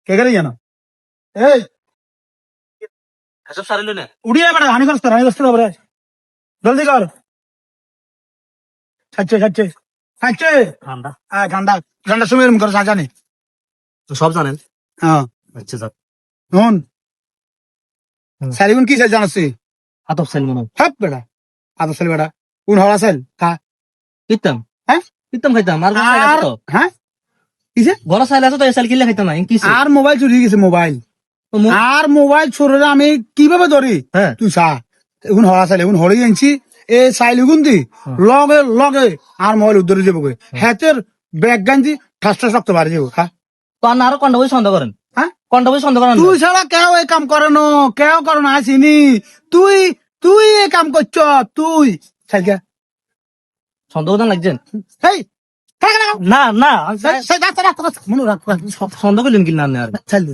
কে গেলে জানো এই এসব সারিল না উড়িয়ে বেড়া হানি করতে হবে জলদি কর ছাড়ছে ঠান্ডা ঠান্ডা ঠান্ডার সময় এরকম করে জানি তো সব জানেন। হ্যাঁ আচ্ছা যাক শুন সারিগুন কি চাই জানাচ্ছি আতপ সেল মনে হাপ বেড়া আদর সাল বেড়া কোন হরা সাল খা কিতাম হ্যাঁ খাইতাম আর গরম সাইল আছে তো হ্যাঁ কিসে গরম সাইল আছে তো এই সাইল কিনলে খাইতাম না কি আর মোবাইল চুরি গেছে মোবাইল আর মোবাইল চোরে আমি কিভাবে ধরি হ্যাঁ তুই চা এখন হরা চাইলে এখন হরে আনছি এ চাইলে গুন্দি লগে লগে আর মোবাইল উদ্ধরে যাবো হাতের ব্যাগ গাঞ্জি ঠাস ঠাস রক্ত বাড়ি যাবো হ্যাঁ তো আর আরো কন্ডা বই সন্দেহ করেন হ্যাঁ কন্ডা বই সন্দেহ করেন তুই ছাড়া কেউ এই কাম করে না কেউ করে না আসিনি তুই তুই এই কাম করছ তুই চাইকা সন্দেহ করেন লাগছেন হেই না না মনে রাখ সন্দেহ করলেন কি না আর চাল দে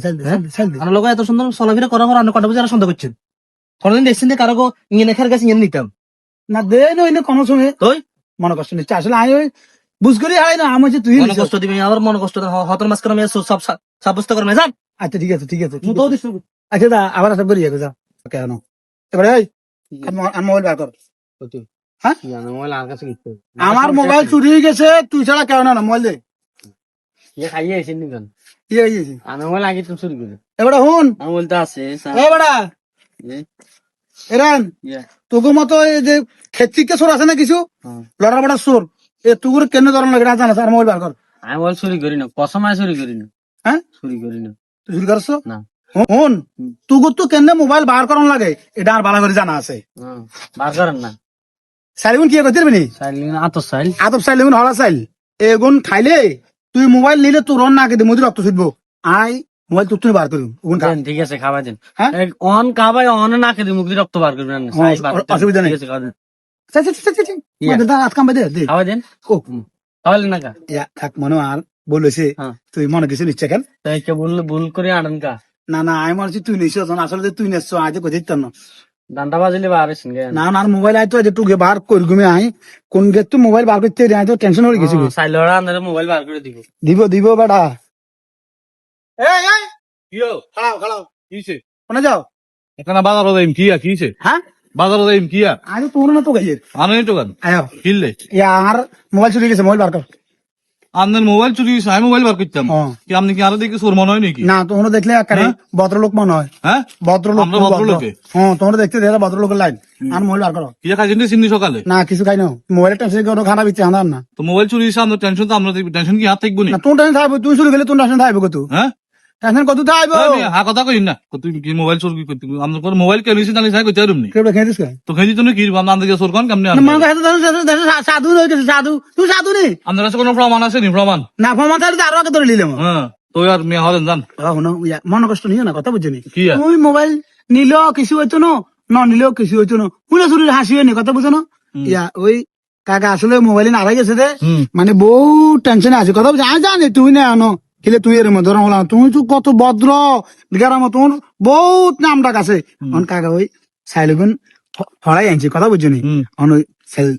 আমার লোক এত সুন্দর চলাফেরা করা করা কন্ডা বই সন্দেহ করছেন কোনদিন দেখছেন যে কারো ইয়ে নেখার কাছে ইয়ে নিতাম না দে নইলে কোনো সময় তুই মনে কষ্ট নিচ্ছে আসলে আমি ওই বুঝ করি হয় না আমি হচ্ছে তুই মনে কষ্ট দিবি আবার মনে কষ্ট হতর মাস করে সব সাব্যস্ত করে যান আচ্ছা ঠিক আছে আচ্ছা দা আবার সব করি যা কেন এবারে এই আমার মোবাইল বার কর হ্যাঁ আমার মোবাইল চুরি হয়ে গেছে তুই ছাড়া কেউ না মোবাইল দে খাইয়ে এসে নিবেন কি হয়েছে আমার মোবাইল আগে তুমি চুরি করে এবারে হুন আমার মোবাইল তো আছে এবারে এরান তোকে মতো এই যে খেতিকে সোর আছে না কিছু লড়া বড়া সোর এ তুগুর কেন ধরন লাগে না জানা আর মোবাইল বার কর আমি মোবাইল চুরি করি না কসমায় চুরি করি না হ্যাঁ চুরি করি না তুই চুরি করছো না হুন তুগুর তো কেন মোবাইল বার করন লাগে এটা আর ভালো করে জানা আছে বার করেন না সাইলগুন কি করতে পারবি সাইলিন আতর সাইল আতপ সাইল এগুন হলা সাইল এগুন খাইলে তুই মোবাইল নিলে তোর রন না কেটে মধ্যে রক্ত ছুটবো আই মোবাইল তুই বার করবি ওগুন খা ঠিক আছে খাওয়া দেন হ্যাঁ? অন খাবাই অন না খেতে মুখ দিয়ে রক্ত বার করবেন অসুবিধা নেই আজ কাম দে খাওয়া দেন ও খাওয়ালেন না কা থাক মনে আর বলেছে হ্যাঁ। তুই মনে কিছু নিচ্ছে কেন তাই কে বললে ভুল করে আনেন কা না না আমি মনে হচ্ছে তুই নিছ আসলে তুই নেছ আজ কোথায় না ডান্ডা বাজিলে বাড়ে সিনগে না না মোবাইল আয় তো একটু বার করি ঘুমে আই কোন গেট তো মোবাইল বার করতে আই তো টেনশন হয়ে গেছি সাইলরা আন্দারে মোবাইল বার করে দিব দিব বেটা এই এই কিও খাড়াও কিছে কোনে যাও এখানে বাজার যাইম কিয়া কিছে হ্যাঁ বাজার যাইম কিয়া আজ তোর না তো গাইয়ের আনে তো গান আয় কিনলে আর মোবাইল চুরি গেছে মোবাইল বার কর আপনার মোবাইল চুরি গেছে আমি মোবাইল বার করতাম হ্যাঁ। কি আপনি কি আরো দেখে চোর মনে হয় নাকি না তোমরা দেখলে একারে ভদ্রলোক মনে হয় হ্যাঁ ভদ্রলোক আমরা ভদ্রলোকে? হ্যাঁ তোমরা দেখতে দেখলে ভদ্রলোকের লাইন আর মোবাইল বার করো কিয়া খাইছেন চিনি সকালে না কিছু খাই না মোবাইলের টেনশন কোনো খানা বিচ্ছে আনার না তো মোবাইল চুরি গেছে আপনার টেনশন তো আমরা টেনশন কি হাত থাকবো নি না তোর টেনশন থাকবে তুই শুরু গেলে তোর টেনশন থাকবে কত হ্যাঁ টেনশন কত থাকবে হা কথা কই না তুই কি মোবাইল চোর কি করতে আপনার মোবাইল কে নিছে জানি সাই কইতে পারুম নি কেবল খেয়ে দিস তো খেয়ে তো কি আপনার দিকে চোর কোন কেমনে মা কাছে সাধু হয়ে গেছে সাধু তুই সাধু নে আপনার কাছে কোনো প্রমাণ আছে নি প্রমাণ না ফমান তাহলে আরো আগে ধরে নিলাম হ্যাঁ তো আর মেয়ে হলেন জান মন কষ্ট নিও না কথা বুঝছি কি আর? তুই মোবাইল নিলেও কিছু হইতো না নিলেও কিছু হইতো না পুরো শরীর হাসি হয়নি কথা বুঝো না ইয়া ওই কাকা আসলে মোবাইল নাড়াই গেছে দে মানে বহু টেনশনে আছে কথা বুঝছি আমি জানি তুই না আনো খেলে তুই এর মধ্যে ধরা তুমি তো কত ভদ্র গ্রাম তোমার বহুত নাম ডাক আছে কাকা ওই সাইলগুন হরাই আনছি কথা বুঝছো নি ওই সাইল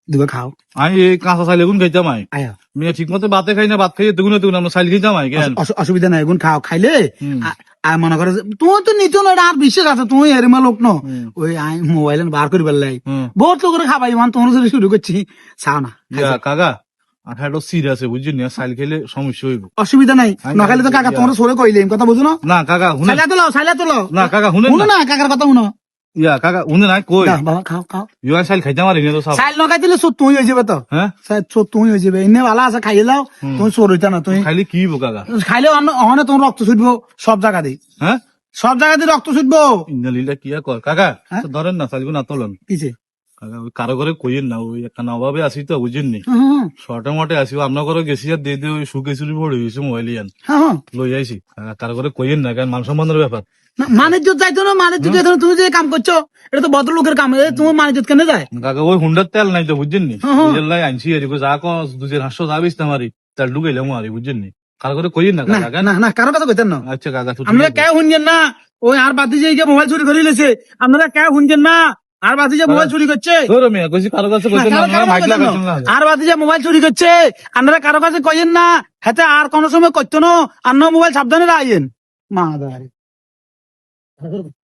দুবে খাও আমি এই কাঁচা চাইলে গুণ খাইতাম আই আয়া মেয়ে ঠিক মতো ভাতে খাই না ভাত খাই দুগুণ দুগুণ আমরা চাইল খাইতাম আই কেন অসুবিধা নাই এগুন খাও খাইলে আর মনে করে তুমি তো নিত না আর বিশ্বাস আছে তুমি এরমা লোক ন ওই আই মোবাইল বার করি পারলাই বহুত লোকের খাবাই মান তোমার যদি শুরু করছি চাও না কাকা আঠারো সির আছে বুঝলি না চাইল খেলে সমস্যা হইব অসুবিধা নাই নখাইলে তো কাকা তোমার সরে কইলে কথা বুঝো না না কাকা শুনে সাইলা তো না কাকা শুনে না কাকার কথা শুনো ইয়া কাকা শুনে নাই কই বাবা খাও খাও ইয়া চাইল খাইতাম আর এনে তো সব চাইল নখাই দিলে চোর তুই হয়ে যাবে তো হ্যাঁ চোর তুই হয়ে যাবে এনে ভালো আছে খাইয়ে লাও তুমি চোর হইতা না তুমি খাইলে কি হইব কাকা খাইলে অনে তোমার রক্ত ছুটবো সব জায়গা দিয়ে হ্যাঁ সব জায়গা দিয়ে রক্ত ছুটবো ইন্দালিলা কি আর কর কাকা তো ধরেন না চাইল না তোলেন কিছে কাকা ওই কারো করে কইেন না ওই একটা অভাবে আসি তো বুঝেন নি শর্টে মটে আসি আপনার করে গেছি আর দিয়ে দিয়ে ওই সুখে চুরি পড়ে গেছে মোবাইল ইয়ান লই আইছি কারো করে কইেন না কারণ মান সম্মানের ব্যাপার মানিজ্জত যাইতো না মানিজ্জত যাইতো না তুমি যে কাম করছো এটা তো ভদ্রলোকের কাম তোমার মানিজ্জত কেন যায় কাকা ওই হুন্ডার তেল নাই তো বুঝছেন নি লাই আনছি এদিকে যা কস 2500 যা বেশ মারি তেল ঢুকাইলাম মারি বুঝছেন নি কারো করে কইেন না কাকা না না কারো কথা কইতেন না আচ্ছা কাকা আপনারা কে শুনছেন না ওই আর বাতি যে মোবাইল চুরি করে লেছে আপনারা কে শুনছেন না আর বাতি যে মোবাইল চুরি করছে কইছি কারো কাছে কইতেন না মাইকলা কইছেন না আর বাতি যে মোবাইল চুরি করছে আপনারা কারো কাছে কইেন না হাতে আর কোন সময় করতো না আর মোবাইল সাবধানে রাখেন মা দাঁড়ায়